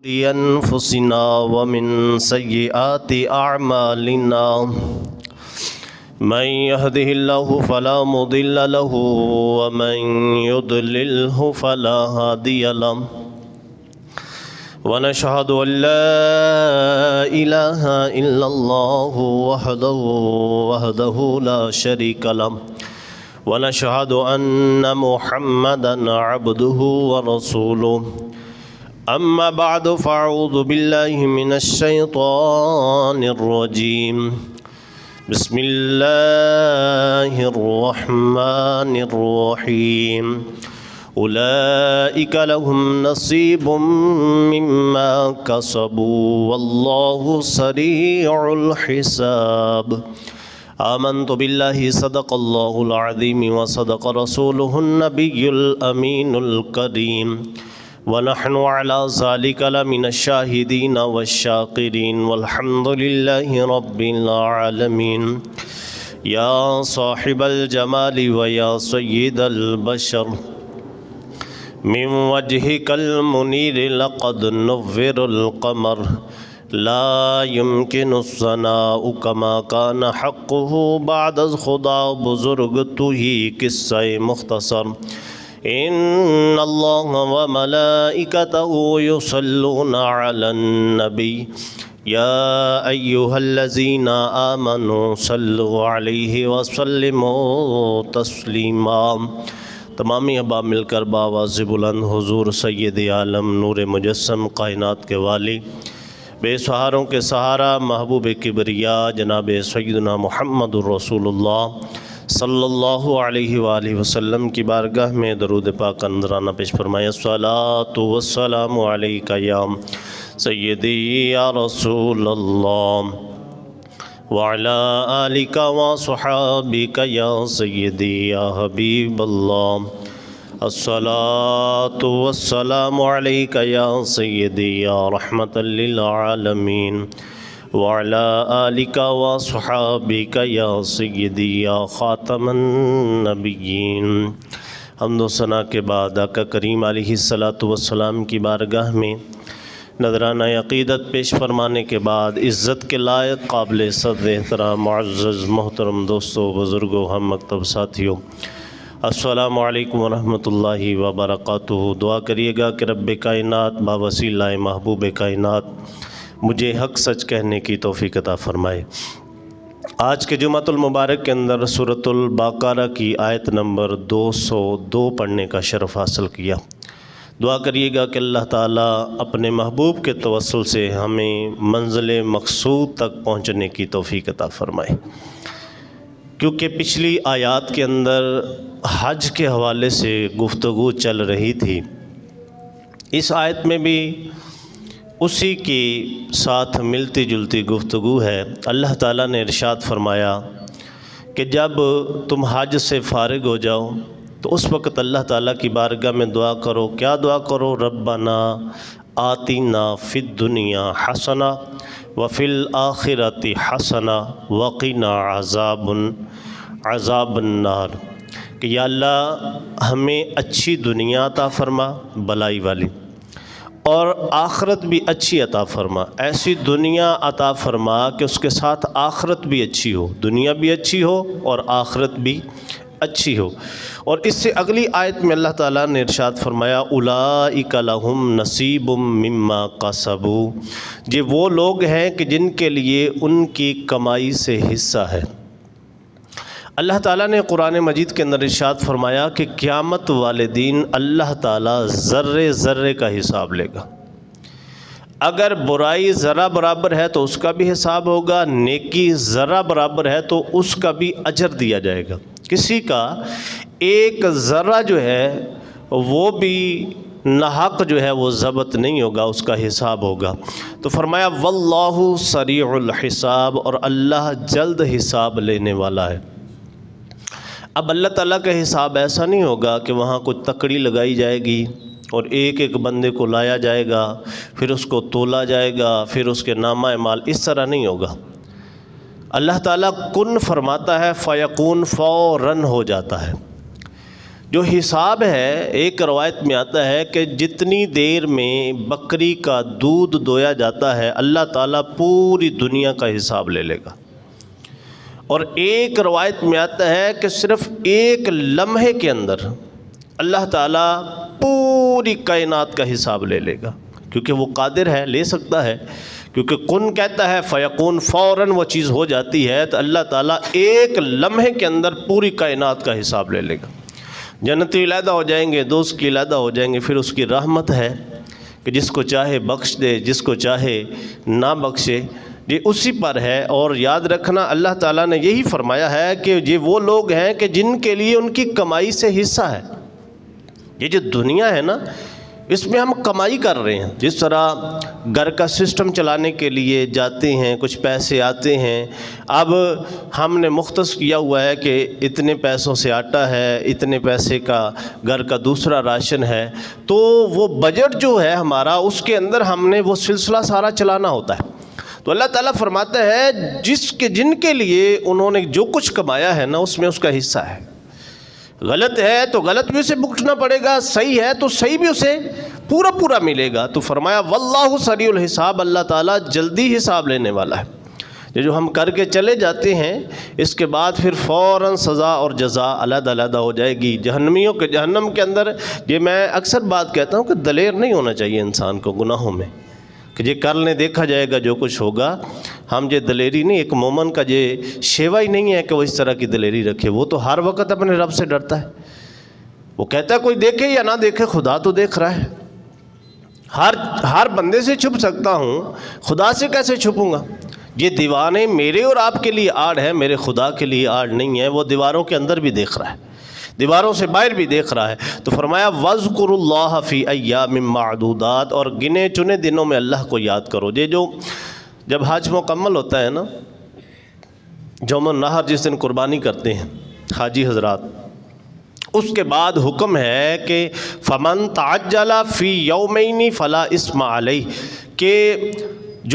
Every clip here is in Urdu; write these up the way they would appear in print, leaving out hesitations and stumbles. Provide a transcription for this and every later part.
أنفسنا ومن سيئات أعمالنا من يهده الله فلا مضل له ومن يضلله فلا هادي له ونشهد أن لا إله إلا الله وحده لا شريك له ونشهد أن محمدا عبده ورسوله أما بعد فأعوذ بالله من الشيطان الرجيم بسم الله الرحمن الرحيم أولئك لهم نصيب مما كسبوا والله سريع الحساب آمنت بالله صدق الله العظيم وصدق رسوله النبي الأمين الكريم ونحن على ذلك لمن الشاهدين والشاكرين والحمد لله رب العالمين يا صاحب الجمال ويا سيد البشر من وجهك المنير لقد نور القمر لا يمكن الثناء كما كان حقه بعد خدا بزرگ تو ہی قصہ مختصر إن الله وملائكته يصلون على النبي يا أيها الذين آمنوا صلوا عليه وسلموا تسليما تمامی احباب مل کر بآواز بلند حضور سید عالم نور مجسم کائنات کے والی بے سہاروں کے سہارا محبوب کبریا جناب سیدنا محمد الرسول اللہ صلی اللہ علیہ وآلہ وسلم کی بارگاہ میں درود پاک اندرانہ پیش فرمائے الصلاۃ والسلام علیک یا سیدی یا رسول اللہ وعلی آلک وصحابک یا سیدی یا حبیب اللہ الصلاۃ والسلام علیک یا سیدی یا رحمت للعالمین وعلى آلك وصحابك يا سيدي يا خاتم النبيين حمد و ثنا کے بعد آقا کریم علیہ الصلاۃ والسلام کی بارگاہ میں نذرانہ عقیدت پیش فرمانے کے بعد عزت کے لائق قابل صدر احترام معزز محترم دوستو بزرگوں ہم مکتب ساتھیوں السلام علیکم ورحمۃ اللہ وبرکاتہ۔ دعا کریے گا کہ رب کائنات باوسیلہ محبوب کائنات مجھے حق سچ کہنے کی توفیق عطا فرمائے۔ آج کے جمعۃ المبارک کے اندر سورۃ البقرہ کی آیت نمبر 202 پڑھنے کا شرف حاصل کیا۔ دعا کریے گا کہ اللہ تعالیٰ اپنے محبوب کے توسل سے ہمیں منزل مقصود تک پہنچنے کی توفیق عطا فرمائے۔ کیونکہ پچھلی آیات کے اندر حج کے حوالے سے گفتگو چل رہی تھی، اس آیت میں بھی اسی کی ساتھ ملتی جلتی گفتگو ہے۔ اللہ تعالیٰ نے ارشاد فرمایا کہ جب تم حج سے فارغ ہو جاؤ تو اس وقت اللہ تعالیٰ کی بارگاہ میں دعا کرو۔ کیا دعا کرو؟ ربنا آتینا فی الدنیا حسنہ وفی الآخرۃ حسنہ وقنا عذاب النار، کہ یا اللہ ہمیں اچھی دنیا عطا فرما بلائی والی، اور آخرت بھی اچھی عطا فرما۔ ایسی دنیا عطا فرما کہ اس کے ساتھ آخرت بھی اچھی ہو، دنیا بھی اچھی ہو اور آخرت بھی اچھی ہو۔ اور اس سے اگلی آیت میں اللہ تعالیٰ نے ارشاد فرمایا اولئک لہم نصیب مما کسبوا، یہ وہ لوگ ہیں کہ جن کے لیے ان کی کمائی سے حصہ ہے۔ اللہ تعالیٰ نے قرآن مجید کے اندر ارشاد فرمایا کہ قیامت والے دن اللہ تعالیٰ ذرے ذرے کا حساب لے گا۔ اگر برائی ذرہ برابر ہے تو اس کا بھی حساب ہوگا، نیکی ذرہ برابر ہے تو اس کا بھی اجر دیا جائے گا۔ کسی کا ایک ذرہ جو ہے وہ بھی ناحق جو ہے وہ ضبط نہیں ہوگا، اس کا حساب ہوگا۔ تو فرمایا واللہ سریع الحساب، اور اللہ جلد حساب لینے والا ہے۔ اب اللہ تعالیٰ کا حساب ایسا نہیں ہوگا کہ وہاں کوئی تکڑی لگائی جائے گی اور ایک ایک بندے کو لایا جائے گا، پھر اس کو تولا جائے گا، پھر اس کے نامہ اعمال، اس طرح نہیں ہوگا۔ اللہ تعالیٰ کن فرماتا ہے فیکون، فوراً ہو جاتا ہے۔ جو حساب ہے، ایک روایت میں آتا ہے کہ جتنی دیر میں بکری کا دودھ دویا جاتا ہے اللہ تعالیٰ پوری دنیا کا حساب لے لے گا، اور ایک روایت میں آتا ہے کہ صرف ایک لمحے کے اندر اللہ تعالیٰ پوری کائنات کا حساب لے لے گا، کیونکہ وہ قادر ہے، لے سکتا ہے، کیونکہ کن کہتا ہے فیکون، فوراً وہ چیز ہو جاتی ہے، تو اللہ تعالیٰ ایک لمحے کے اندر پوری کائنات کا حساب لے لے گا۔ جنتی علیحدہ ہو جائیں گے، دوست کی علیحدہ ہو جائیں گے، پھر اس کی رحمت ہے کہ جس کو چاہے بخش دے، جس کو چاہے نہ بخشے، یہ اسی پر ہے۔ اور یاد رکھنا اللہ تعالیٰ نے یہی فرمایا ہے کہ یہ وہ لوگ ہیں کہ جن کے لیے ان کی کمائی سے حصہ ہے۔ یہ جو دنیا ہے نا، اس میں ہم کمائی کر رہے ہیں، جس طرح گھر کا سسٹم چلانے کے لیے جاتے ہیں، کچھ پیسے آتے ہیں، اب ہم نے مختص کیا ہوا ہے کہ اتنے پیسوں سے آٹا ہے، اتنے پیسے کا گھر کا دوسرا راشن ہے، تو وہ بجٹ جو ہے ہمارا، اس کے اندر ہم نے وہ سلسلہ سارا چلانا ہوتا ہے۔ تو اللہ تعالیٰ فرماتا ہے جن کے لیے انہوں نے جو کچھ کمایا ہے نا، اس میں اس کا حصہ ہے۔ غلط ہے تو غلط بھی اسے بھگتنا پڑے گا، صحیح ہے تو صحیح بھی اسے پورا ملے گا۔ تو فرمایا واللہ سریع الحساب، اللہ تعالیٰ جلدی حساب لینے والا ہے۔ یہ جو ہم کر کے چلے جاتے ہیں، اس کے بعد پھر فوراً سزا اور جزا علیحدہ ہو جائے گی۔ جہنمیوں کے جہنم کے اندر، یہ میں اکثر بات کہتا ہوں کہ دلیر نہیں ہونا چاہیے انسان کو گناہوں میں، کہ یہ کر لیں دیکھا جائے گا جو کچھ ہوگا۔ ہم یہ دلیری نہیں، ایک مومن کا یہ شیوا ہی نہیں ہے کہ وہ اس طرح کی دلیری رکھے، وہ تو ہر وقت اپنے رب سے ڈرتا ہے۔ وہ کہتا ہے کوئی دیکھے یا نہ دیکھے خدا تو دیکھ رہا ہے۔ ہر بندے سے چھپ سکتا ہوں، خدا سے کیسے چھپوں گا؟ یہ دیوانے میرے اور آپ کے لیے آڑ ہے، میرے خدا کے لیے آڑ نہیں ہے۔ وہ دیواروں کے اندر بھی دیکھ رہا ہے، دیواروں سے باہر بھی دیکھ رہا ہے۔ تو فرمایا وَاذْكُرُوا اللَّهَ فِي أَيَّامٍ مَّعْدُودَاتٍ، اور گنے چنے دنوں میں اللہ کو یاد کرو۔ یہ جو جب حج مکمل ہوتا ہے نا، یوم النحر جس دن قربانی کرتے ہیں حاجی حضرات، اس کے بعد حکم ہے کہ فَمَن تَعَجَّلَ فِي يَوْمَيْنِ فَلَا إِثْمَ عَلَيْهِ، کہ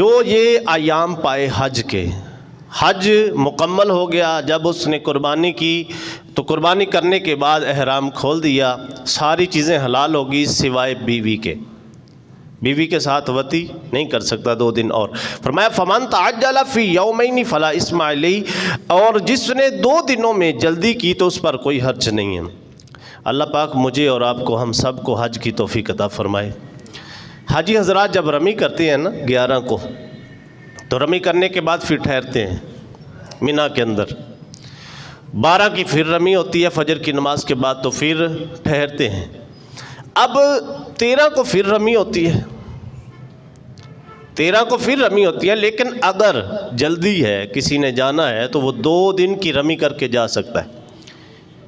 جو یہ ایام پائے حج کے، حج مکمل ہو گیا، جب اس نے قربانی کی تو قربانی کرنے کے بعد احرام کھول دیا، ساری چیزیں حلال ہوگی سوائے بیوی کے، بیوی کے ساتھ وطی نہیں کر سکتا 2 دن اور۔ فرمایا فَمَن تَعَجَّلَ فِي يَوْمَيْنِ فَلَا إِثْمَ عَلَيْهِ، اور جس نے 2 دنوں میں جلدی کی تو اس پر کوئی حرج نہیں ہے۔ اللہ پاک مجھے اور آپ کو، ہم سب کو حج کی توفیق عطا فرمائے۔ حاجی حضرات جب رمی کرتے ہیں نا 11 کو، تو رمی کرنے کے بعد پھر ٹھہرتے ہیں مینا کے اندر۔ 12 کی پھر رمی ہوتی ہے فجر کی نماز کے بعد، تو پھر ٹھہرتے ہیں۔ اب 13 کو پھر رمی ہوتی ہے، 13 کو پھر رمی ہوتی ہے، لیکن اگر جلدی ہے، کسی نے جانا ہے تو وہ 2 دن کی رمی کر کے جا سکتا ہے،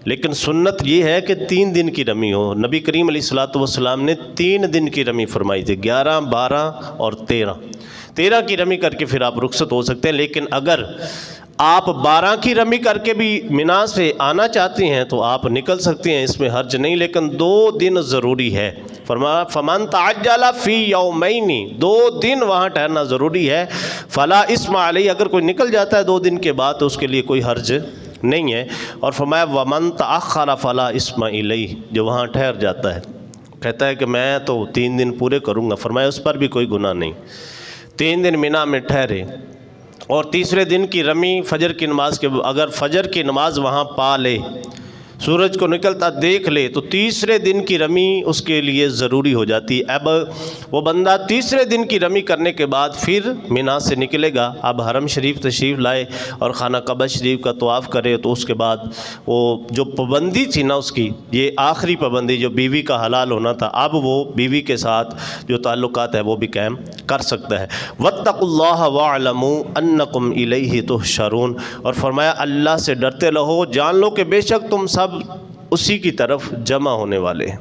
لیکن سنت یہ ہے کہ 3 دن کی رمی ہو۔ نبی کریم علیہ الصلوۃ والسلام نے 3 دن کی رمی فرمائی تھی، 11، 12 اور 13 کی رمی کر کے پھر آپ رخصت ہو سکتے ہیں۔ لیکن اگر آپ 12 کی رمی کر کے بھی مینا سے آنا چاہتے ہیں تو آپ نکل سکتے ہیں، اس میں حرج نہیں، لیکن 2 دن ضروری ہے۔ فرمایا فَمَن تَعَجَّلَ فِي يَوْمَيْنِ، 2 دن وہاں ٹھہرنا ضروری ہے۔ فَلَا إِثْمَ عَلَيْهِ، اگر کوئی نکل جاتا ہے 2 دن کے بعد تو اس کے لیے کوئی حرج نہیں ہے۔ اور فرمایا وَمَن تَأَخَّرَ فَلَا إِثْمَ عَلَيْهِ، جو وہاں ٹھہر جاتا ہے، کہتا ہے کہ میں تو 3 دن پورے کروں گا، فرمایا اس پر بھی کوئی گناہ نہیں۔ 3 دن مینا میں ٹھہرے، اور تیسرے دن کی رمی فجر کی نماز کے، اگر فجر کی نماز وہاں پا لے، سورج کو نکلتا دیکھ لے، تو تیسرے دن کی رمی اس کے لیے ضروری ہو جاتی ہے۔ اب وہ بندہ تیسرے دن کی رمی کرنے کے بعد پھر مینا سے نکلے گا، اب حرم شریف تشریف لائے اور خانہ کعبہ شریف کا طواف کرے، تو اس کے بعد وہ جو پابندی تھی نا اس کی، یہ آخری پابندی جو بیوی کا حلال ہونا تھا، اب وہ بیوی کے ساتھ جو تعلقات ہے وہ بھی قائم کر سکتا ہے۔ وَاتَّقُوا اللَّهَ وَاعْلَمُوا أَنَّكُمْ إِلَيْهِ تُحْشَرُونَ، اور فرمایا اللہ سے ڈرتے رہو، جان لو کہ بے شک تم سب اسی کی طرف جمع ہونے والے ہیں۔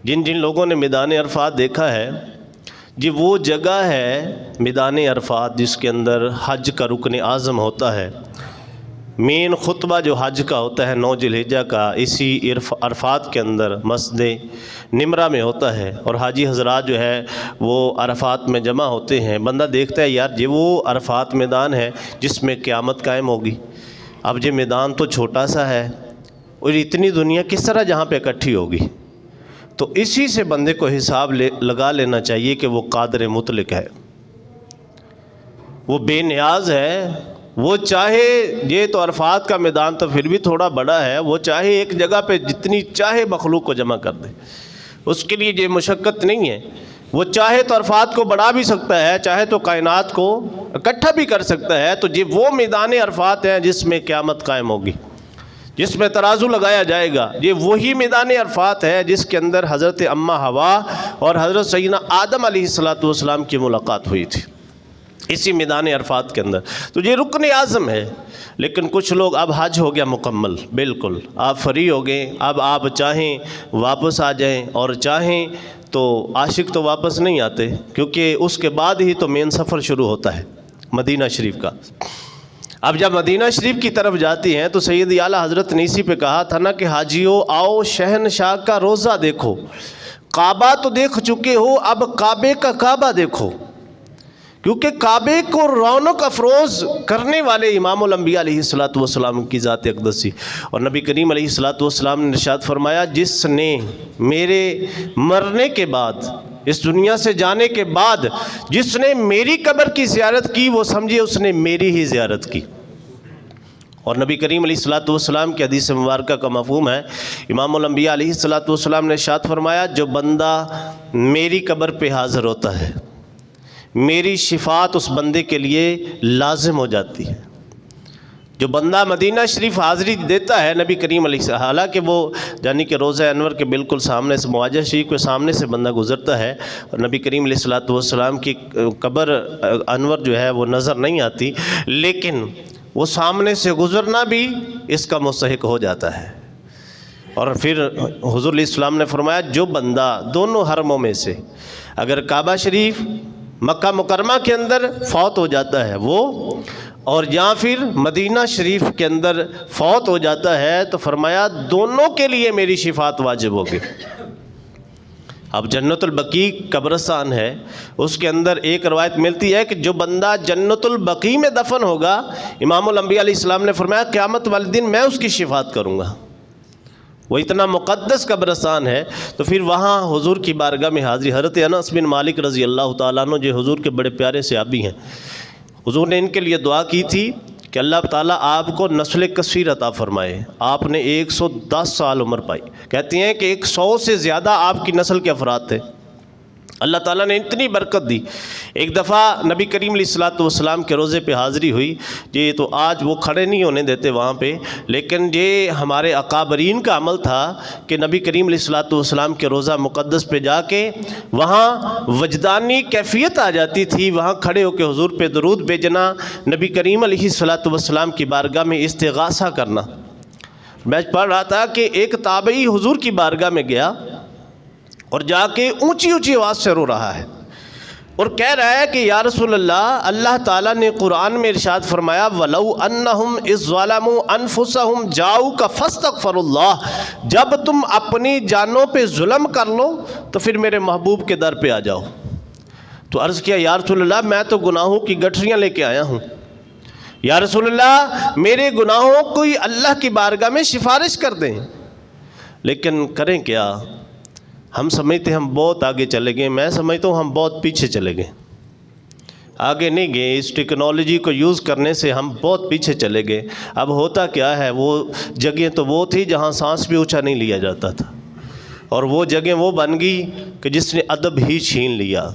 جن لوگوں نے میدان عرفات دیکھا ہے، جی وہ جگہ ہے میدان عرفات جس کے اندر حج کا رکن اعظم ہوتا ہے۔ مین خطبہ جو حج کا ہوتا ہے 9 ذی الحجہ کا، اسی عرفات کے اندر مسجد نمرہ میں ہوتا ہے، اور حاجی حضرات جو ہے وہ عرفات میں جمع ہوتے ہیں۔ بندہ دیکھتا ہے یار یہ وہ عرفات میدان ہے جس میں قیامت قائم ہوگی۔ اب یہ میدان تو چھوٹا سا ہے، اور اتنی دنیا کس طرح جہاں پہ اکٹھی ہوگی؟ تو اسی سے بندے کو حساب لگا لینا چاہیے کہ وہ قادر مطلق ہے، وہ بے نیاز ہے۔ وہ چاہے، یہ تو عرفات کا میدان تو پھر بھی تھوڑا بڑا ہے، وہ چاہے ایک جگہ پہ جتنی چاہے مخلوق کو جمع کر دے، اس کے لیے یہ مشقت نہیں ہے۔ وہ چاہے تو عرفات کو بڑھا بھی سکتا ہے، چاہے تو کائنات کو اکٹھا بھی کر سکتا ہے۔ تو یہ وہ میدان عرفات ہیں جس میں قیامت قائم ہوگی، جس میں ترازو لگایا جائے گا۔ یہ وہی میدان عرفات ہے جس کے اندر حضرت اماں حوا اور حضرت سیدنا آدم علیہ السلام کی ملاقات ہوئی تھی، اسی میدان عرفات کے اندر۔ تو یہ رکن اعظم ہے۔ لیکن کچھ لوگ اب حج ہو گیا مکمل، بالکل آپ فری ہو گئے، اب آپ چاہیں واپس آ جائیں اور چاہیں تو عاشق تو واپس نہیں آتے، کیونکہ اس کے بعد ہی تو مین سفر شروع ہوتا ہے مدینہ شریف کا۔ اب جب مدینہ شریف کی طرف جاتی ہیں تو سید اعلیٰ حضرت نے اسی پہ کہا تھا نا کہ حاجیو آؤ شہنشاہ کا روزہ دیکھو، کعبہ تو دیکھ چکے ہو، اب کعبے کا کعبہ دیکھو، کیونکہ کعبے کو رونق افروز کرنے والے امام الانبیاء علیہ السلام کی ذات اقدسی۔ اور نبی کریم علیہ السلام نے ارشاد فرمایا، جس نے میرے مرنے کے بعد، اس دنیا سے جانے کے بعد جس نے میری قبر کی زیارت کی، وہ سمجھے اس نے میری ہی زیارت کی۔ اور نبی کریم علیہ السلام کی حدیث مبارکہ کا مفہوم ہے، امام الانبیاء علیہ السلام نے ارشاد فرمایا، جو بندہ میری قبر پہ حاضر ہوتا ہے، میری شفاعت اس بندے کے لیے لازم ہو جاتی ہے۔ جو بندہ مدینہ شریف حاضری دیتا ہے، نبی کریم علیہ السلام، حالانکہ وہ یعنی کہ روضہ انور کے بالکل سامنے سے، معاجہ شریف کے سامنے سے بندہ گزرتا ہے، اور نبی کریم علیہ السلام کی قبر انور جو ہے وہ نظر نہیں آتی، لیکن وہ سامنے سے گزرنا بھی اس کا مستحق ہو جاتا ہے۔ اور پھر حضور علیہ السلام نے فرمایا، جو بندہ دونوں حرموں میں سے اگر کعبہ شریف مکہ مکرمہ کے اندر فوت ہو جاتا ہے وہ، اور یا پھر مدینہ شریف کے اندر فوت ہو جاتا ہے، تو فرمایا دونوں کے لیے میری شفاعت واجب ہوگی۔ اب جنت البقیع قبرستان ہے، اس کے اندر ایک روایت ملتی ہے کہ جو بندہ جنت البقیع میں دفن ہوگا، امام الانبیاء علیہ السلام نے فرمایا قیامت والے دن میں اس کی شفاعت کروں گا۔ وہ اتنا مقدس قبرستان ہے۔ تو پھر وہاں حضور کی بارگاہ میں حاضری، حضرت انس بن مالک رضی اللہ تعالیٰ عنہ جو حضور کے بڑے پیارے صحابی ہیں، حضور نے ان کے لیے دعا کی تھی کہ اللہ تعالیٰ آپ کو نسل کثیر عطا فرمائے۔ آپ نے 110 سال عمر پائی، کہتے ہیں کہ 100 سے زیادہ آپ کی نسل کے افراد تھے۔ اللہ تعالیٰ نے اتنی برکت دی۔ ایک دفعہ نبی کریم علیہ السلام کے روزے پہ حاضری ہوئی، یہ تو آج وہ کھڑے نہیں ہونے دیتے وہاں پہ، لیکن یہ ہمارے اکابرین کا عمل تھا کہ نبی کریم علیہ السلام کے روزہ مقدس پہ جا کے وہاں وجدانی کیفیت آ جاتی تھی، وہاں کھڑے ہو کے حضور پہ درود بھیجنا، نبی کریم علیہ السلام کی بارگاہ میں استغاثہ کرنا۔ میں پڑھ رہا تھا کہ ایک تابعی حضور کی بارگاہ میں گیا اور جا کے اونچی اونچی آواز سے رو رہا ہے اور کہہ رہا ہے کہ یا رسول اللہ، اللہ تعالیٰ نے قرآن میں ارشاد فرمایا، وَلَوْ أَنَّهُمْ إِذْ ظَلَمُوا أَنفُسَهُمْ جَاءُوكَ فَاسْتَغْفَرُوا اللَّهَ، جب تم اپنی جانوں پہ ظلم کر لو تو پھر میرے محبوب کے در پہ آ جاؤ۔ تو عرض کیا، یا رسول اللہ میں تو گناہوں کی گٹھریاں لے کے آیا ہوں، یا رسول اللہ میرے گناہوں کو اللہ کی بارگاہ میں سفارش کر دیں۔ لیکن کریں کیا، ہم سمجھتے ہم بہت آگے چلے گئے، میں سمجھتا ہوں ہم بہت پیچھے چلے گئے، آگے نہیں گئے۔ اس ٹیکنالوجی کو یوز کرنے سے ہم بہت پیچھے چلے گئے۔ اب ہوتا کیا ہے، وہ جگہیں تو وہ تھی جہاں سانس بھی اونچا نہیں لیا جاتا تھا، اور وہ جگہ وہ بن گئی کہ جس نے ادب ہی چھین لیا۔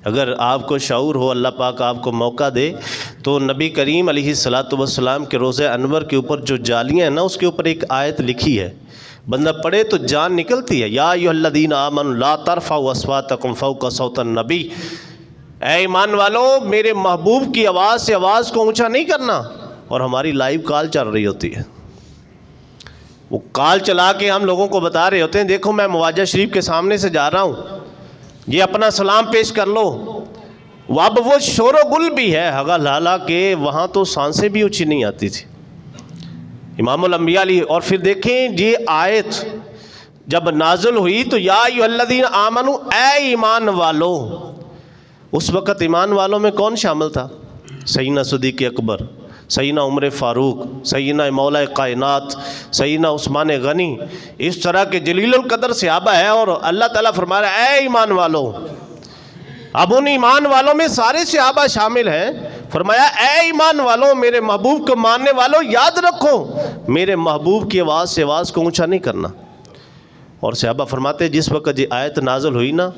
اگر آپ کو شعور ہو، اللہ پاک آپ کو موقع دے، تو نبی کریم علیہ السلام کے روزہ انور کے اوپر جو جالیاں ہیں نا، اس کے اوپر ایک آیت لکھی ہے، بندہ پڑھے تو جان نکلتی ہے۔ یا ایھا الذین آمنوا لا ترفعوا اصواتکم فوق صوت النبی، اے ایمان والو میرے محبوب کی آواز سے آواز کو اونچا نہیں کرنا۔ اور ہماری لائیو کال چل رہی ہوتی ہے، وہ کال چلا کے ہم لوگوں کو بتا رہے ہوتے ہیں، دیکھو میں مواجہ شریف کے سامنے سے جا رہا ہوں، یہ اپنا سلام پیش کر لو۔ اب وہ شور و گل بھی ہے، حالانکہ وہاں تو سانسیں بھی اونچی نہیں آتی تھی۔ امام الانبیاء علیہ، اور پھر دیکھیں یہ آیت جب نازل ہوئی تو یا ایھا الذین آمنو، اے ایمان والو، اس وقت ایمان والوں میں کون شامل تھا؟ سیدنا صدیق اکبر، سیدنا عمر فاروق، سیدنا مولا کائنات، سیدنا عثمان غنی، اس طرح کے جلیل القدر صحابہ ہیں، اور اللہ تعالیٰ فرما رہا ہے اے ایمان والو. اب ان ایمان والوں میں سارے صحابہ شامل ہیں. فرمایا اے ایمان والوں، میرے محبوب کو ماننے والوں، یاد رکھو میرے محبوب کی آواز سے آواز کو اونچا نہیں کرنا. اور صحابہ فرماتے ہیں جس وقت یہ آیت نازل ہوئی نا،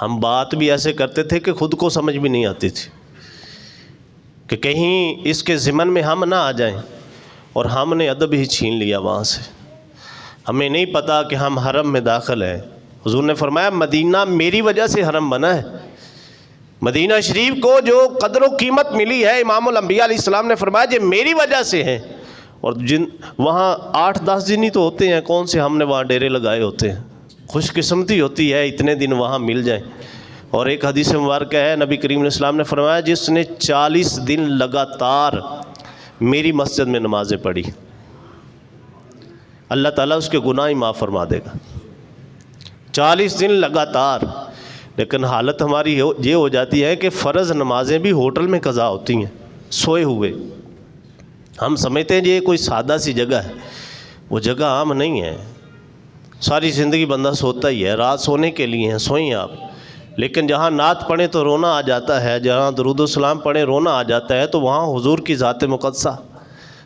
ہم بات بھی ایسے کرتے تھے کہ خود کو سمجھ بھی نہیں آتی تھی کہ کہیں اس کے ضمن میں ہم نہ آ جائیں، اور ہم نے ادب ہی چھین لیا وہاں سے. ہمیں نہیں پتا کہ ہم حرم میں داخل ہیں. حضور نے فرمایا مدینہ میری وجہ سے حرم بنا ہے. مدینہ شریف کو جو قدر و قیمت ملی ہے، امام الانبیاء علیہ السلام نے فرمایا یہ میری وجہ سے ہے. اور جن وہاں 8-10 دن ہی تو ہوتے ہیں، کون سے ہم نے وہاں ڈیرے لگائے ہوتے ہیں. خوش قسمتی ہوتی ہے اتنے دن وہاں مل جائیں. اور ایک حدیث مبارکہ ہے، نبی کریم علیہ السلام نے فرمایا جس نے 40 دن لگاتار میری مسجد میں نمازیں پڑھی، اللہ تعالیٰ اس کے گناہ ہی معاف فرما دے گا. 40 دن لگاتار. لیکن حالت ہماری یہ ہو جاتی ہے کہ فرض نمازیں بھی ہوٹل میں قضا ہوتی ہیں سوئے ہوئے. ہم سمجھتے ہیں یہ کوئی سادہ سی جگہ ہے، وہ جگہ عام نہیں ہے. ساری زندگی بندہ سوتا ہی ہے، رات سونے کے لیے ہیں، سوئیں آپ. لیکن جہاں نعت پڑھیں تو رونا آ جاتا ہے، جہاں درود و سلام پڑھیں رونا آ جاتا ہے، تو وہاں حضور کی ذات مقدسہ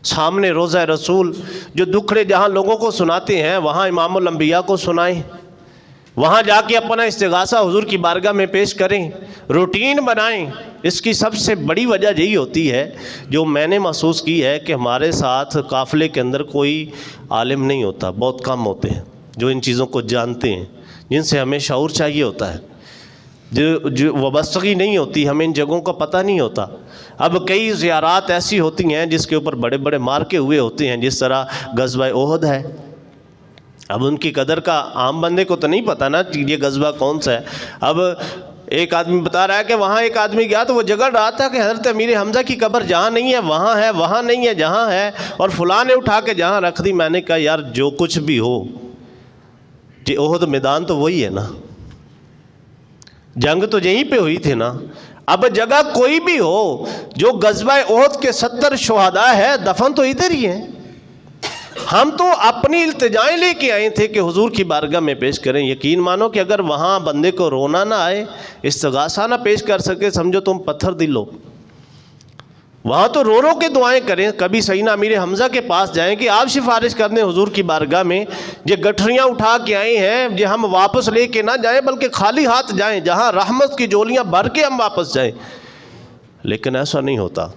سامنے روضہ رسول جو دکھڑے جہاں لوگوں کو سناتے ہیں، وہاں امام الانبیاء کو سنائیں. وہاں جا کے اپنا استغاثہ حضور کی بارگاہ میں پیش کریں، روٹین بنائیں. اس کی سب سے بڑی وجہ یہی ہوتی ہے جو میں نے محسوس کی ہے کہ ہمارے ساتھ قافلے کے اندر کوئی عالم نہیں ہوتا، بہت کم ہوتے ہیں جو ان چیزوں کو جانتے ہیں، جن سے ہمیں شعور چاہیے ہوتا ہے. جو وابستگی نہیں ہوتی، ہمیں ان جگہوں کا پتہ نہیں ہوتا. اب کئی زیارات ایسی ہوتی ہیں جس کے اوپر بڑے بڑے مارکے ہوئے ہوتے ہیں، جس طرح غزوہ احد ہے. اب ان کی قدر کا عام بندے کو تو نہیں پتہ نا کہ یہ غزوہ کون سا ہے. اب ایک آدمی بتا رہا ہے کہ وہاں ایک آدمی گیا تو وہ جگہ رہا تھا کہ حضرت امیر حمزہ کی قبر جہاں نہیں ہے وہاں ہے، وہاں نہیں ہے جہاں ہے، اور فلاں نے اٹھا کے جہاں رکھ دی. میں نے کہا یار جو کچھ بھی ہو، یہ احد میدان تو وہی ہے نا، جنگ تو یہیں پہ ہوئی تھی نا. اب جگہ کوئی بھی ہو، جو غزوہ احد کے 70 شہداء ہے دفن تو ادھر ہی ہیں. ہم تو اپنی التجائیں لے کے آئے تھے کہ حضور کی بارگاہ میں پیش کریں. یقین مانو کہ اگر وہاں بندے کو رونا نہ آئے، استغاثہ نہ پیش کر سکے، سمجھو تم پتھر دل ہو. وہاں تو رو رو کے دعائیں کریں. کبھی سیدنا امیر حمزہ کے پاس جائیں کہ آپ سفارش کر دیں حضور کی بارگاہ میں، یہ گٹھریاں اٹھا کے آئے ہیں، یہ ہم واپس لے کے نہ جائیں بلکہ خالی ہاتھ جائیں، جہاں رحمت کی جولیاں بھر کے ہم واپس جائیں. لیکن ایسا نہیں ہوتا.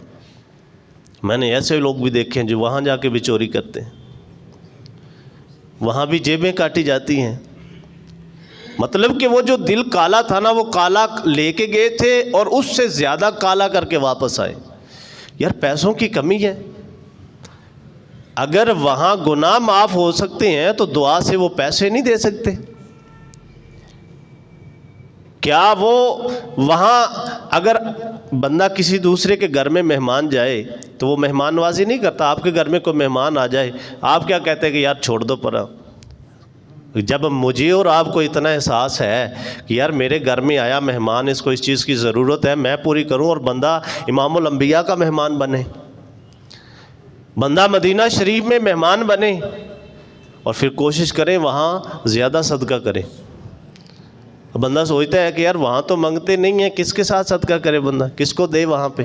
میں نے ایسے لوگ بھی دیکھے ہیں جو وہاں جا کے بھی چوری کرتے ہیں، وہاں بھی جیبیں کاٹی جاتی ہیں. مطلب کہ وہ جو دل کالا تھا نا، وہ کالا لے کے گئے تھے اور اس سے زیادہ کالا کر کے واپس آئے. یار پیسوں کی کمی ہے. اگر وہاں گناہ معاف ہو سکتے ہیں تو دعا سے وہ پیسے نہیں دے سکتے؟ کیا وہ وہاں اگر بندہ کسی دوسرے کے گھر میں مہمان جائے تو وہ مہمان نوازی نہیں کرتا؟ آپ کے گھر میں کوئی مہمان آ جائے، آپ کیا کہتے ہیں کہ یار چھوڑ دو پرا. جب مجھے اور آپ کو اتنا احساس ہے کہ یار میرے گھر میں آیا مہمان، اس کو اس چیز کی ضرورت ہے، میں پوری کروں، اور بندہ امام الانبیاء کا مہمان بنے، بندہ مدینہ شریف میں مہمان بنے، اور پھر کوشش کریں وہاں زیادہ صدقہ کریں. بندہ سوچتا ہے کہ یار وہاں تو منگتے نہیں ہیں، کس کے ساتھ صدقہ کرے بندہ، کس کو دے وہاں پہ؟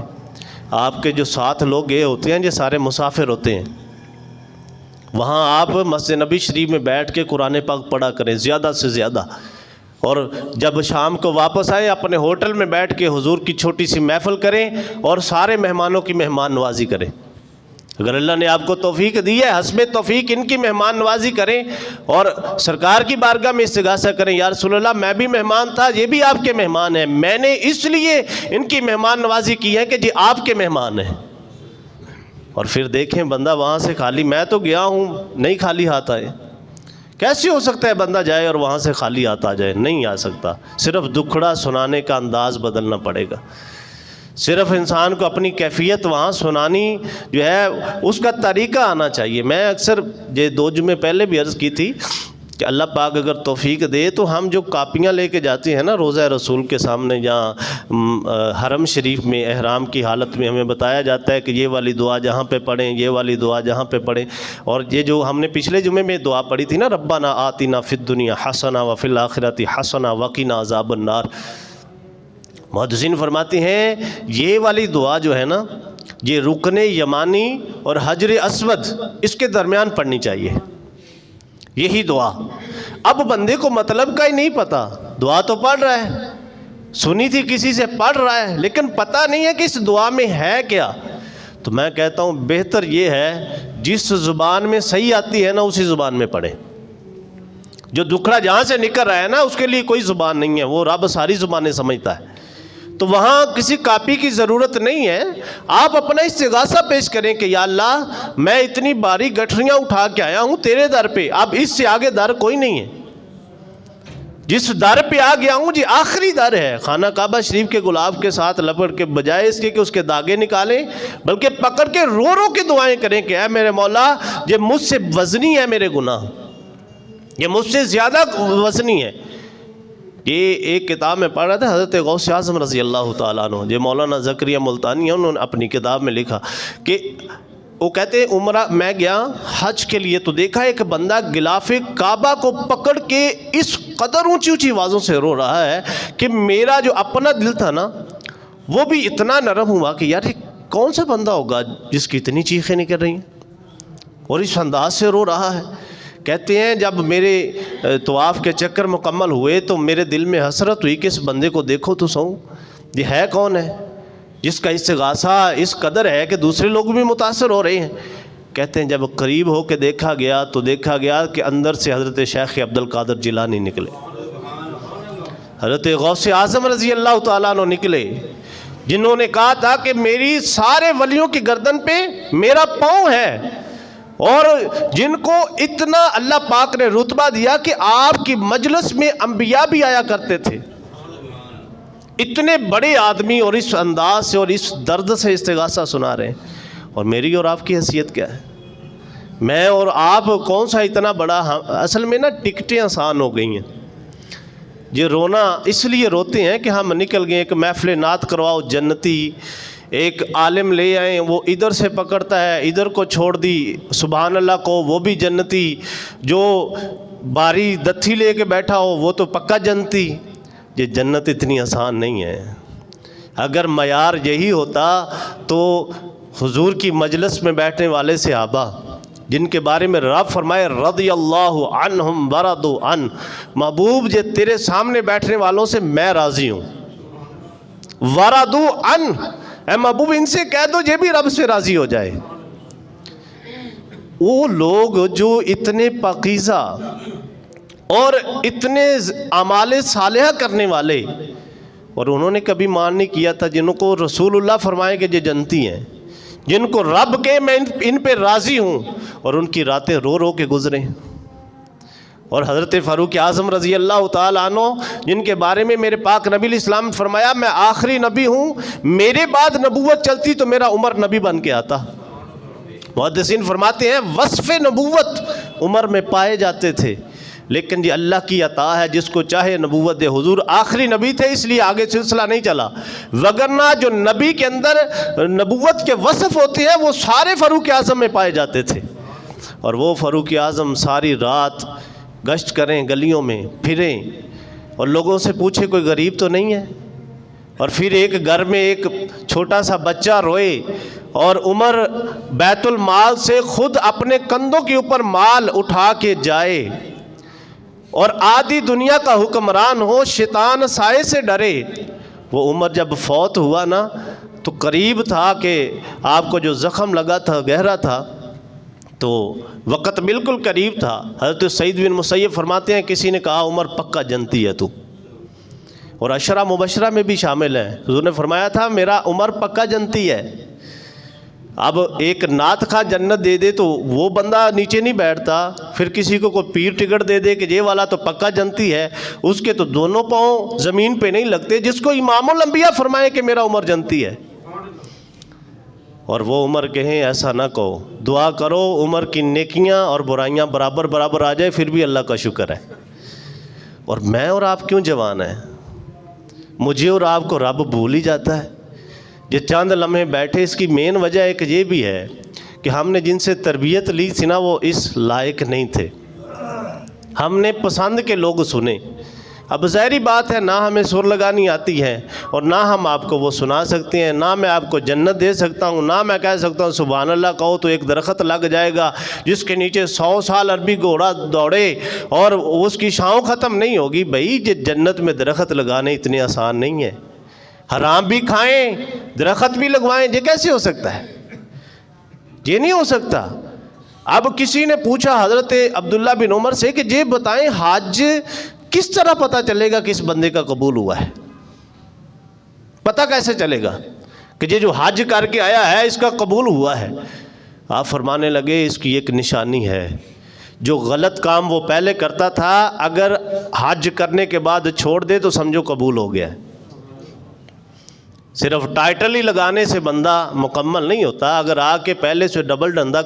آپ کے جو ساتھ لوگ گئے ہوتے ہیں یہ سارے مسافر ہوتے ہیں. وہاں آپ مسجد نبی شریف میں بیٹھ کے قرآن پاک پڑھا کریں زیادہ سے زیادہ، اور جب شام کو واپس آئیں اپنے ہوٹل میں بیٹھ کے حضور کی چھوٹی سی محفل کریں اور سارے مہمانوں کی مہمان نوازی کریں. اگر اللہ نے آپ کو توفیق دی ہے، حسب توفیق ان کی مہمان نوازی کریں اور سرکار کی بارگاہ میں استغاثہ کریں، یا رسول اللہ میں بھی مہمان تھا، یہ بھی آپ کے مہمان ہیں، میں نے اس لیے ان کی مہمان نوازی کی ہے کہ جی آپ کے مہمان ہیں. اور پھر دیکھیں بندہ وہاں سے خالی، میں تو گیا ہوں نہیں خالی ہاتھ آئے. کیسے ہو سکتا ہے بندہ جائے اور وہاں سے خالی ہاتھ آ جائے؟ نہیں آ سکتا. صرف دکھڑا سنانے کا انداز بدلنا پڑے گا. صرف انسان کو اپنی کیفیت وہاں سنانی جو ہے اس کا طریقہ آنا چاہیے. میں اکثر یہ 2 جمعے پہلے بھی عرض کی تھی کہ اللہ پاک اگر توفیق دے تو ہم جو کاپیاں لے کے جاتے ہیں نا روضہ رسول کے سامنے، جہاں حرم شریف میں احرام کی حالت میں ہمیں بتایا جاتا ہے کہ یہ والی دعا جہاں پہ پڑھیں، یہ والی دعا جہاں پہ پڑھیں، اور یہ جو ہم نے پچھلے جمعے میں دعا پڑھی تھی نا، ربنا آتنا فی الدنیا حسنہ وفی الآخرۃ حسنہ وقنا عذاب النار، محدثین فرماتے ہیں یہ والی دعا جو ہے نا، یہ رکن یمانی اور حجر اسود اس کے درمیان پڑھنی چاہیے، یہی دعا۔ اب بندے کو مطلب کا ہی نہیں پتا، دعا تو پڑھ رہا ہے، سنی تھی کسی سے، پڑھ رہا ہے، لیکن پتہ نہیں ہے کہ اس دعا میں ہے کیا۔ تو میں کہتا ہوں بہتر یہ ہے جس زبان میں صحیح آتی ہے نا اسی زبان میں پڑھیں۔ جو دکھڑا جہاں سے نکل رہا ہے نا اس کے لیے کوئی زبان نہیں ہے، وہ رب ساری زبانیں سمجھتا ہے، تو وہاں کسی کاپی کی ضرورت نہیں ہے۔ آپ اپنا استغاثہ پیش کریں کہ یا اللہ میں اتنی باری گٹھریاں اٹھا کے آیا ہوں تیرے در پہ، اب اس سے آگے در کوئی نہیں ہے، جس در پہ آ گیا ہوں جی آخری در ہے۔ خانہ کعبہ شریف کے گلاب کے ساتھ لپٹ کے بجائے اس کے کہ اس کے داغے نکالیں، بلکہ پکڑ کے رو رو کے دعائیں کریں کہ اے میرے مولا یہ مجھ سے وزنی ہے میرے گناہ، یہ مجھ سے زیادہ وزنی ہے۔ یہ ایک کتاب میں پڑھ رہا تھا، حضرت غوث اعظم رضی اللہ تعالیٰ عنہ، یہ مولانا زکریا ملتانی ہیں، انہوں نے اپنی کتاب میں لکھا کہ وہ کہتے ہیں عمرہ میں گیا حج کے لیے تو دیکھا ایک بندہ غلاف کعبہ کو پکڑ کے اس قدر اونچی اونچی آوازوں سے رو رہا ہے کہ میرا جو اپنا دل تھا نا وہ بھی اتنا نرم ہوا کہ یار یہ کون سا بندہ ہوگا جس کی اتنی چیخیں نکل رہی ہیں اور اس انداز سے رو رہا ہے۔ کہتے ہیں جب میرے طواف کے چکر مکمل ہوئے تو میرے دل میں حسرت ہوئی کہ اس بندے کو دیکھو تو سہوں، یہ ہے کون ہے جس کا استغاثہ اس قدر ہے کہ دوسرے لوگ بھی متاثر ہو رہے ہیں۔ کہتے ہیں جب قریب ہو کے دیکھا گیا تو دیکھا گیا کہ اندر سے حضرت شیخ عبد القادر جیلانی نکلے، حضرت غوث اعظم رضی اللہ تعالیٰ عنہ نکلے، جنہوں نے کہا تھا کہ میری سارے ولیوں کی گردن پہ میرا پاؤں ہے، اور جن کو اتنا اللہ پاک نے رتبہ دیا کہ آپ کی مجلس میں انبیاء بھی آیا کرتے تھے، اتنے بڑے آدمی اور اس انداز سے اور اس درد سے استغاثہ سنا رہے ہیں، اور میری اور آپ کی حیثیت کیا ہے؟ میں اور آپ کون سا اتنا بڑا؟ اصل میں نا ٹکٹیں آسان ہو گئی ہیں، یہ رونا اس لیے روتے ہیں کہ ہم نکل گئے، ایک محفل نعت کرواؤ جنتی، ایک عالم لے آئیں وہ ادھر سے پکڑتا ہے، ادھر کو چھوڑ دی سبحان اللہ کو وہ بھی جنتی، جو باری دتھی لے کے بیٹھا ہو وہ تو پکا جنتی۔ یہ جنت اتنی آسان نہیں ہے، اگر معیار یہی ہوتا تو حضور کی مجلس میں بیٹھنے والے صحابہ جن کے بارے میں رب فرمائے رضی اللہ عنہم ورضوا عنہ، محبوب یہ تیرے سامنے بیٹھنے والوں سے میں راضی ہوں، ورضوا عنہ، اے محبوب ان سے کہہ دو یہ بھی رب سے راضی ہو جائے۔ وہ لوگ جو اتنے پاکیزہ اور اتنے اعمال صالحہ کرنے والے، اور انہوں نے کبھی مان نہیں کیا تھا، جنہوں کو رسول اللہ فرمائے کہ یہ جنتی ہیں، جن کو رب کے میں ان پہ راضی ہوں، اور ان کی راتیں رو رو کے گزریں۔ اور حضرت فاروق اعظم رضی اللہ تعالیٰ عنہ جن کے بارے میں میرے پاک نبی علیہ السلام فرمایا میں آخری نبی ہوں، میرے بعد نبوت چلتی تو میرا عمر نبی بن کے آتا۔ محدثین فرماتے ہیں وصف نبوت عمر میں پائے جاتے تھے، لیکن یہ اللہ کی عطا ہے، جس کو چاہے نبوت دے۔ حضور آخری نبی تھے اس لیے آگے سلسلہ نہیں چلا، وگرنہ جو نبی کے اندر نبوت کے وصف ہوتے ہیں وہ سارے فاروق اعظم میں پائے جاتے تھے۔ اور وہ فاروق اعظم ساری رات گشت کریں، گلیوں میں پھریں اور لوگوں سے پوچھے کوئی غریب تو نہیں ہے، اور پھر ایک گھر میں ایک چھوٹا سا بچہ روئے اور عمر بیت المال سے خود اپنے کندھوں کے اوپر مال اٹھا کے جائے، اور آدھی دنیا کا حکمران ہو، شیطان سائے سے ڈرے۔ وہ عمر جب فوت ہوا نا تو قریب تھا کہ آپ کو جو زخم لگا تھا گہرا تھا، تو وقت بالکل قریب تھا۔ حضرت سعید بن مسیب فرماتے ہیں کسی نے کہا عمر پکا جنتی ہے تو، اور عشرہ مبشرہ میں بھی شامل ہیں، حضور نے فرمایا تھا میرا عمر پکا جنتی ہے۔ اب ایک نعت خواہ جنت دے دے تو وہ بندہ نیچے نہیں بیٹھتا، پھر کسی کو کوئی پیر ٹکٹ دے دے کہ یہ والا تو پکا جنتی ہے، اس کے تو دونوں پاؤں زمین پہ نہیں لگتے، جس کو امام الانبیاء فرمائے کہ میرا عمر جنتی ہے۔ اور وہ عمر کہیں ایسا نہ کہو، دعا کرو عمر کی نیکیاں اور برائیاں برابر برابر آ جائے، پھر بھی اللہ کا شکر ہے۔ اور میں اور آپ کیوں جوان ہیں؟ مجھے اور آپ کو رب بھول ہی جاتا ہے۔ یہ چند لمحے بیٹھے، اس کی مین وجہ ایک یہ بھی ہے کہ ہم نے جن سے تربیت لی تھی نا، وہ اس لائق نہیں تھے، ہم نے پسند کے لوگ سنے۔ اب ظاہری بات ہے، نہ ہمیں سر لگانی آتی ہے اور نہ ہم آپ کو وہ سنا سکتے ہیں، نہ میں آپ کو جنت دے سکتا ہوں، نہ میں کہہ سکتا ہوں سبحان اللہ کہو تو ایک درخت لگ جائے گا جس کے نیچے 100 سال عربی گھوڑا دوڑے اور اس کی چھاؤں ختم نہیں ہوگی۔ بھائی یہ جنت میں درخت لگانے اتنے آسان نہیں ہے، حرام بھی کھائیں درخت بھی لگوائیں، یہ کیسے ہو سکتا ہے؟ یہ نہیں ہو سکتا۔ اب کسی نے پوچھا حضرت عبداللہ بن عمر سے کہ یہ بتائیں حج کس طرح پتہ چلے گا کہ اس بندے کا قبول ہوا ہے؟ پتہ کیسے چلے گا کہ یہ جو حج کر کے آیا ہے اس کا قبول ہوا ہے؟ آپ فرمانے لگے اس کی ایک نشانی ہے، جو غلط کام وہ پہلے کرتا تھا اگر حج کرنے کے بعد چھوڑ دے تو سمجھو قبول ہو گیا ہے۔ صرف ٹائٹل ہی لگانے سے بندہ مکمل نہیں ہوتا، اگر آ کے پہلے سے ڈبل ڈندا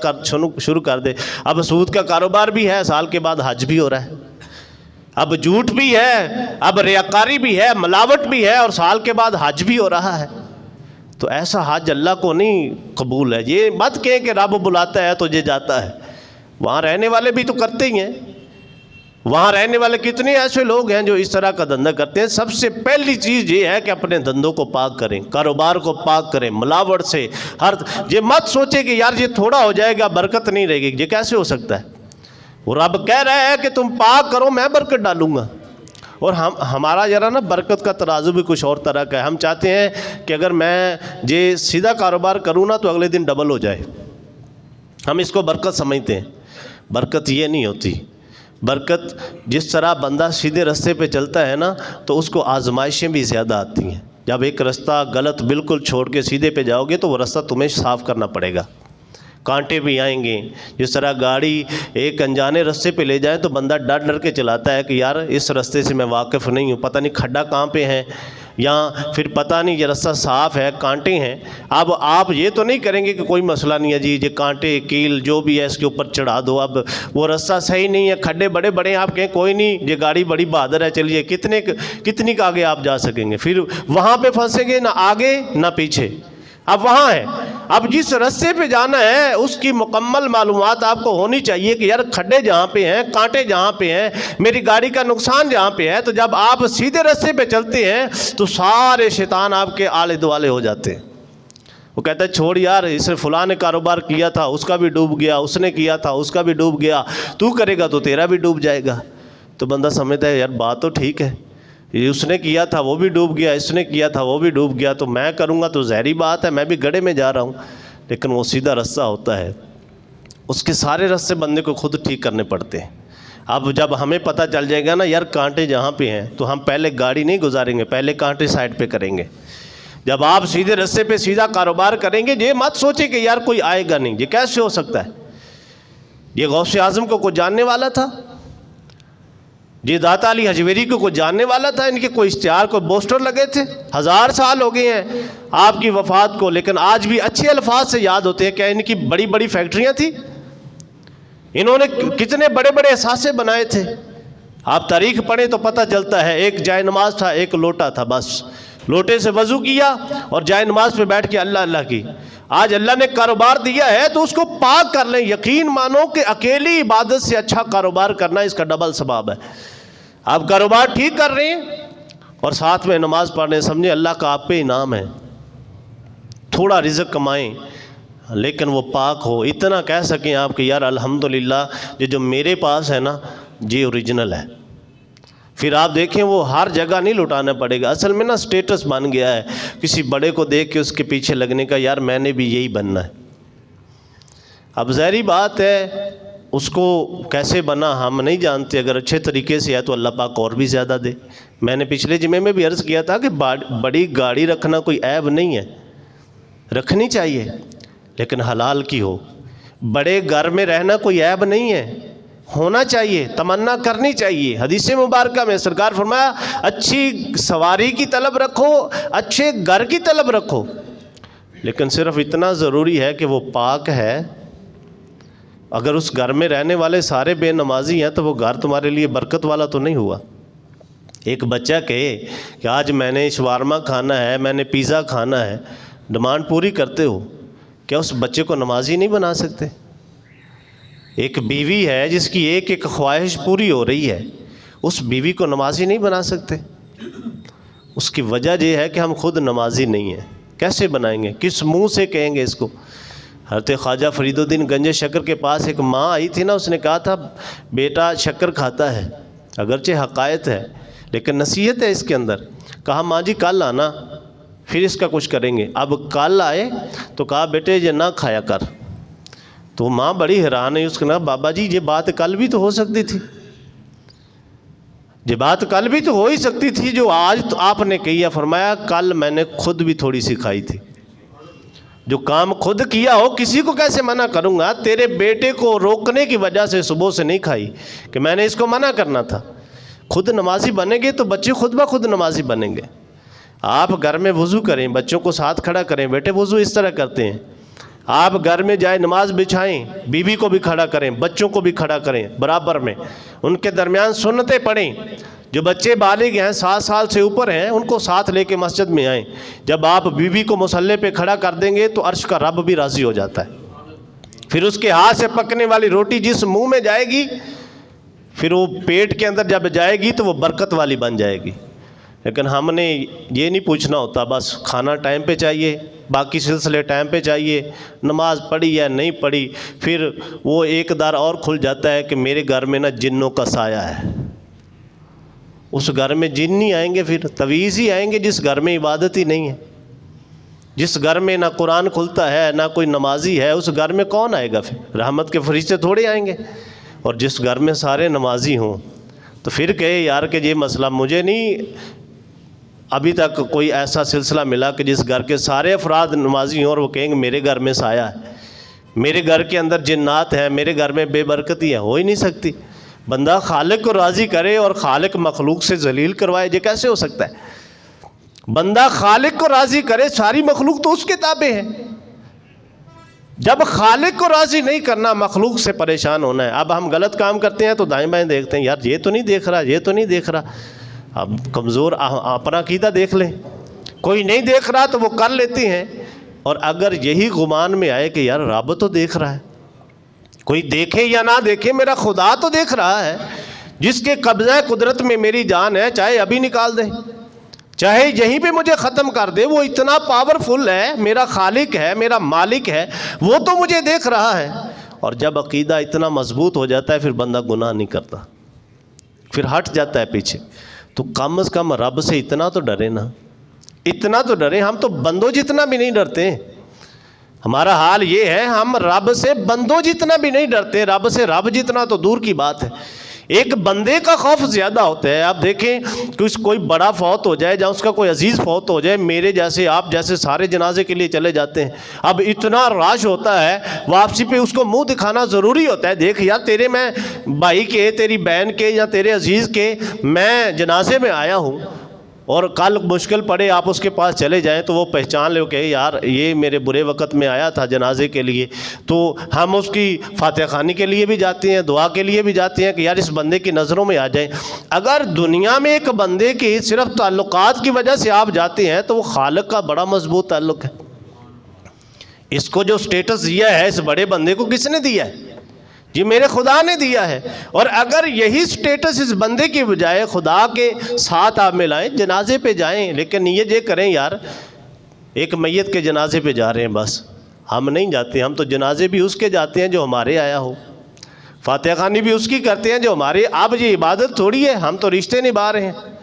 شروع کر دے۔ اب سود کا کاروبار بھی ہے، سال کے بعد حج بھی ہو رہا ہے، اب جھوٹ بھی ہے، اب ریاکاری بھی ہے، ملاوٹ بھی ہے، اور سال کے بعد حج بھی ہو رہا ہے، تو ایسا حج اللہ کو نہیں قبول ہے۔ یہ مت کہیں کہ رب بلاتا ہے تو یہ جاتا ہے، وہاں رہنے والے بھی تو کرتے ہی ہیں۔ وہاں رہنے والے کتنے ایسے لوگ ہیں جو اس طرح کا دھندا کرتے ہیں۔ سب سے پہلی چیز یہ ہے کہ اپنے دھندوں کو پاک کریں، کاروبار کو پاک کریں ملاوٹ سے۔ یہ مت سوچے کہ یار یہ تھوڑا ہو جائے گا برکت نہیں رہے گی، یہ کیسے ہو سکتا ہے؟ وہ رب کہہ رہا ہے کہ تم پاک کرو میں برکت ڈالوں گا۔ اور ہمارا ذرا نا برکت کا ترازو بھی کچھ اور طرح کا ہے۔ ہم چاہتے ہیں کہ اگر میں یہ سیدھا کاروبار کروں نا تو اگلے دن ڈبل ہو جائے، ہم اس کو برکت سمجھتے ہیں۔ برکت یہ نہیں ہوتی۔ برکت جس طرح بندہ سیدھے رستے پہ چلتا ہے نا تو اس کو آزمائشیں بھی زیادہ آتی ہیں۔ جب ایک رستہ غلط بالکل چھوڑ کے سیدھے پہ جاؤ گے تو وہ رستہ تمہیں صاف کرنا پڑے گا، کانٹے بھی آئیں گے۔ جس طرح گاڑی ایک انجانے رستے پہ لے جائیں تو بندہ ڈر ڈر کے چلاتا ہے کہ یار اس رستے سے میں واقف نہیں ہوں، پتہ نہیں کھڈا کہاں پہ ہے، یا پھر پتہ نہیں یہ رستہ صاف ہے کانٹے ہیں۔ اب آپ یہ تو نہیں کریں گے کہ کوئی مسئلہ نہیں ہے جی، یہ کانٹے کیل جو بھی ہے اس کے اوپر چڑھا دو، اب وہ رستہ صحیح نہیں ہے، کھڈے بڑے بڑے ہیں، آپ کہیں کوئی نہیں یہ گاڑی بڑی بہادر ہے چلیے، کتنی کا آگے آپ جا سکیں گے؟ پھر وہاں پہ پھنسیں گے، نہ آگے نہ پیچھے۔ اب وہاں ہے، اب جس رستے پہ جانا ہے اس کی مکمل معلومات آپ کو ہونی چاہیے کہ یار کھڈے جہاں پہ ہیں، کانٹے جہاں پہ ہیں، میری گاڑی کا نقصان جہاں پہ ہے۔ تو جب آپ سیدھے رستے پہ چلتے ہیں تو سارے شیطان آپ کے آلے دوالے ہو جاتے ہیں۔ وہ کہتا ہے چھوڑ یار، اس نے فلاں نے کاروبار کیا تھا اس کا بھی ڈوب گیا، اس نے کیا تھا اس کا بھی ڈوب گیا، تو کرے گا تو تیرا بھی ڈوب جائے گا۔ تو بندہ سمجھتا ہے یار بات تو ٹھیک ہے، اس نے کیا تھا وہ بھی ڈوب گیا، اس نے کیا تھا وہ بھی ڈوب گیا، تو میں کروں گا تو ظاہری بات ہے میں بھی گڑھے میں جا رہا ہوں۔ لیکن وہ سیدھا رستہ ہوتا ہے، اس کے سارے رستے بندے کو خود ٹھیک کرنے پڑتے ہیں۔ اب جب ہمیں پتہ چل جائے گا نا یار کانٹے جہاں پہ ہیں، تو ہم پہلے گاڑی نہیں گزاریں گے، پہلے کانٹے سائڈ پہ کریں گے۔ جب آپ سیدھے رستے پہ سیدھا کاروبار کریں گے، یہ مت سوچیں کہ یار کوئی آئے گا نہیں، یہ کیسے ہو سکتا ہے؟ یہ غوث اعظم کو کوئی جاننے والا تھا؟ یہ داتا علی حجویری کو کوئی جاننے والا تھا؟ ان کے کوئی اشتہار کوئی پوسٹر لگے تھے؟ 1000 سال ہو گئے ہیں آپ کی وفات کو، لیکن آج بھی اچھے الفاظ سے یاد ہوتے ہیں۔ کیا ان کی بڑی بڑی فیکٹریاں تھیں؟ انہوں نے کتنے بڑے بڑے اثاثے بنائے تھے؟ آپ تاریخ پڑھیں تو پتہ چلتا ہے ایک جائے نماز تھا، ایک لوٹا تھا، بس لوٹے سے وضو کیا اور جائے نماز پہ بیٹھ کے اللہ اللہ کی۔ آج اللہ نے کاروبار دیا ہے تو اس کو پاک کر لیں۔ یقین مانو کہ اکیلی عبادت سے اچھا کاروبار کرنا اس کا ڈبل ثواب ہے۔ آپ کاروبار ٹھیک کر رہے ہیں اور ساتھ میں نماز پڑھنے، سمجھیں اللہ کا آپ پہ انعام ہے۔ تھوڑا رزق کمائیں لیکن وہ پاک ہو، اتنا کہہ سکیں آپ کہ یار الحمدللہ یہ جو میرے پاس ہے نا یہ اوریجنل ہے۔ پھر آپ دیکھیں وہ ہر جگہ نہیں لٹانا پڑے گا۔ اصل میں نا سٹیٹس بن گیا ہے، کسی بڑے کو دیکھ کے اس کے پیچھے لگنے کا، یار میں نے بھی یہی بننا ہے۔ اب ظاہری بات ہے اس کو کیسے بنا ہم نہیں جانتے، اگر اچھے طریقے سے ہے تو اللہ پاک اور بھی زیادہ دے۔ میں نے پچھلے جمعے میں بھی عرض کیا تھا کہ بڑی گاڑی رکھنا کوئی عیب نہیں ہے، رکھنی چاہیے لیکن حلال کی ہو۔ بڑے گھر میں رہنا کوئی عیب نہیں ہے، ہونا چاہیے، تمنا کرنی چاہیے۔ حدیث مبارکہ میں سرکار فرمایا اچھی سواری کی طلب رکھو، اچھے گھر کی طلب رکھو۔ لیکن صرف اتنا ضروری ہے کہ وہ پاک ہے. اگر اس گھر میں رہنے والے سارے بے نمازی ہیں تو وہ گھر تمہارے لیے برکت والا تو نہیں ہوا. ایک بچہ کہے کہ آج میں نے شوارما کھانا ہے, میں نے پیزا کھانا ہے, ڈیمانڈ پوری کرتے ہو, کیا اس بچے کو نمازی نہیں بنا سکتے؟ ایک بیوی ہے جس کی ایک ایک خواہش پوری ہو رہی ہے, اس بیوی کو نمازی نہیں بنا سکتے؟ اس کی وجہ یہ ہے کہ ہم خود نمازی نہیں ہیں. کیسے بنائیں گے؟ کس منہ سے کہیں گے اس کو؟ حضرت خواجہ فرید الدین گنج شکر کے پاس ایک ماں آئی تھی نا, اس نے کہا تھا بیٹا شکر کھاتا ہے, اگرچہ حقائق ہے لیکن نصیحت ہے اس کے اندر. کہا ماں جی کل آنا پھر اس کا کچھ کریں گے. اب کل آئے تو کہا بیٹے یہ نہ کھایا کر. تو ماں بڑی حیران ہے, اس کو کہا بابا جی یہ بات کل بھی تو ہو سکتی تھی, یہ بات کل بھی تو ہو ہی سکتی تھی جو آج تو آپ نے کہی ہے. فرمایا کل میں نے خود بھی تھوڑی سی کھائی تھی. جو کام خود کیا ہو کسی کو کیسے منع کروں گا؟ تیرے بیٹے کو روکنے کی وجہ سے صبح سے نہیں کھائی کہ میں نے اس کو منع کرنا تھا. خود نمازی بنیں گے تو بچے خود بخود نمازی بنیں گے. آپ گھر میں وضو کریں, بچوں کو ساتھ کھڑا کریں, بیٹے وضو اس طرح کرتے ہیں. آپ گھر میں جائے نماز بچھائیں, بیوی کو بھی کھڑا کریں, بچوں کو بھی کھڑا کریں برابر میں, ان کے درمیان سنتیں پڑھیں. جو بچے بالغ ہیں 7 سال سے اوپر ہیں ان کو ساتھ لے کے مسجد میں آئیں. جب آپ بیوی کو مصلی پہ کھڑا کر دیں گے تو عرش کا رب بھی راضی ہو جاتا ہے. پھر اس کے ہاتھ سے پکنے والی روٹی جس منہ میں جائے گی پھر وہ پیٹ کے اندر جب جائے گی تو وہ برکت والی بن جائے گی. لیکن ہم نے یہ نہیں پوچھنا ہوتا, بس کھانا ٹائم پہ چاہیے, باقی سلسلے ٹائم پہ چاہیے, نماز پڑھی یا نہیں پڑھی. پھر وہ ایک در اور کھل جاتا ہے کہ میرے گھر میں نا جنوں کا سایہ ہے. اس گھر میں جن نہیں آئیں گے, پھر تویز ہی آئیں گے جس گھر میں عبادت ہی نہیں ہے. جس گھر میں نہ قرآن کھلتا ہے نہ کوئی نمازی ہے, اس گھر میں کون آئے گا؟ پھر رحمت کے فرشتے تھوڑے آئیں گے. اور جس گھر میں سارے نمازی ہوں تو پھر کہے یار کہ یہ مسئلہ مجھے نہیں ابھی تک کوئی ایسا سلسلہ ملا کہ جس گھر کے سارے افراد نمازی ہوں اور وہ کہیں گے میرے گھر میں سایہ ہے, میرے گھر کے اندر جنات ہیں, میرے گھر میں بے برکتی ہے. ہو ہی نہیں سکتی. بندہ خالق کو راضی کرے اور خالق مخلوق سے ذلیل کروائے, یہ کیسے ہو سکتا ہے؟ بندہ خالق کو راضی کرے, ساری مخلوق تو اس کے تابع ہے. جب خالق کو راضی نہیں کرنا, مخلوق سے پریشان ہونا ہے. اب ہم غلط کام کرتے ہیں تو دائیں بائیں دیکھتے ہیں, یار یہ تو نہیں دیکھ رہا, یہ تو نہیں دیکھ رہا. اب کمزور اپنا عقیدہ دیکھ لیں, کوئی نہیں دیکھ رہا تو وہ کر لیتے ہیں. اور اگر یہی گمان میں آئے کہ یار رب تو دیکھ رہا ہے, کوئی دیکھے یا نہ دیکھے میرا خدا تو دیکھ رہا ہے, جس کے قبضہ قدرت میں میری جان ہے, چاہے ابھی نکال دے, چاہے یہیں پہ مجھے ختم کر دے, وہ اتنا پاورفل ہے, میرا خالق ہے, میرا مالک ہے, وہ تو مجھے دیکھ رہا ہے. اور جب عقیدہ اتنا مضبوط ہو جاتا ہے پھر بندہ گناہ نہیں کرتا, پھر ہٹ جاتا ہے پیچھے. تو کم از کم رب سے اتنا تو ڈرے نا, اتنا تو ڈرے. ہم تو بندوں جتنا بھی نہیں ڈرتے. ہمارا حال یہ ہے, ہم رب سے بندوں جتنا بھی نہیں ڈرتے, رب سے رب جتنا تو دور کی بات ہے. ایک بندے کا خوف زیادہ ہوتا ہے. آپ دیکھیں کہ کوئی بڑا فوت ہو جائے, جہاں اس کا کوئی عزیز فوت ہو جائے, میرے جیسے آپ جیسے سارے جنازے کے لیے چلے جاتے ہیں. اب اتنا راش ہوتا ہے, واپسی پہ اس کو منہ دکھانا ضروری ہوتا ہے. دیکھ یار تیرے میں بھائی کے, تیری بہن کے یا تیرے عزیز کے میں جنازے میں آیا ہوں, اور کل مشکل پڑے آپ اس کے پاس چلے جائیں تو وہ پہچان لے کہ یار یہ میرے برے وقت میں آیا تھا جنازے کے لیے. تو ہم اس کی فاتحہ خوانی کے لیے بھی جاتے ہیں, دعا کے لیے بھی جاتے ہیں کہ یار اس بندے کی نظروں میں آ جائیں. اگر دنیا میں ایک بندے کی صرف تعلقات کی وجہ سے آپ جاتے ہیں تو وہ خالق کا بڑا مضبوط تعلق ہے. اس کو جو سٹیٹس دیا ہے اس بڑے بندے کو کس نے دیا ہے؟ جی میرے خدا نے دیا ہے. اور اگر یہی سٹیٹس اس بندے کی بجائے خدا کے ساتھ آپ ملائیں, جنازے پہ جائیں, لیکن یہ کریں یار ایک میت کے جنازے پہ جا رہے ہیں بس, ہم نہیں جاتے. ہم تو جنازے بھی اس کے جاتے ہیں جو ہمارے آیا ہو, فاتحہ خوانی بھی اس کی کرتے ہیں جو ہمارے. اب یہ عبادت تھوڑی ہے, ہم تو رشتے نبھا رہے ہیں.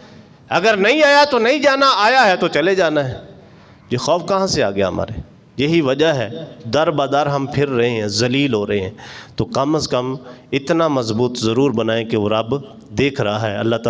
اگر نہیں آیا تو نہیں جانا, آیا ہے تو چلے جانا ہے. یہ خوف کہاں سے آ گیا ہمارے؟ یہی وجہ ہے در بدر ہم پھر رہے ہیں, ذلیل ہو رہے ہیں. تو کم از کم اتنا مضبوط ضرور بنائیں کہ وہ رب دیکھ رہا ہے. اللہ تعالیٰ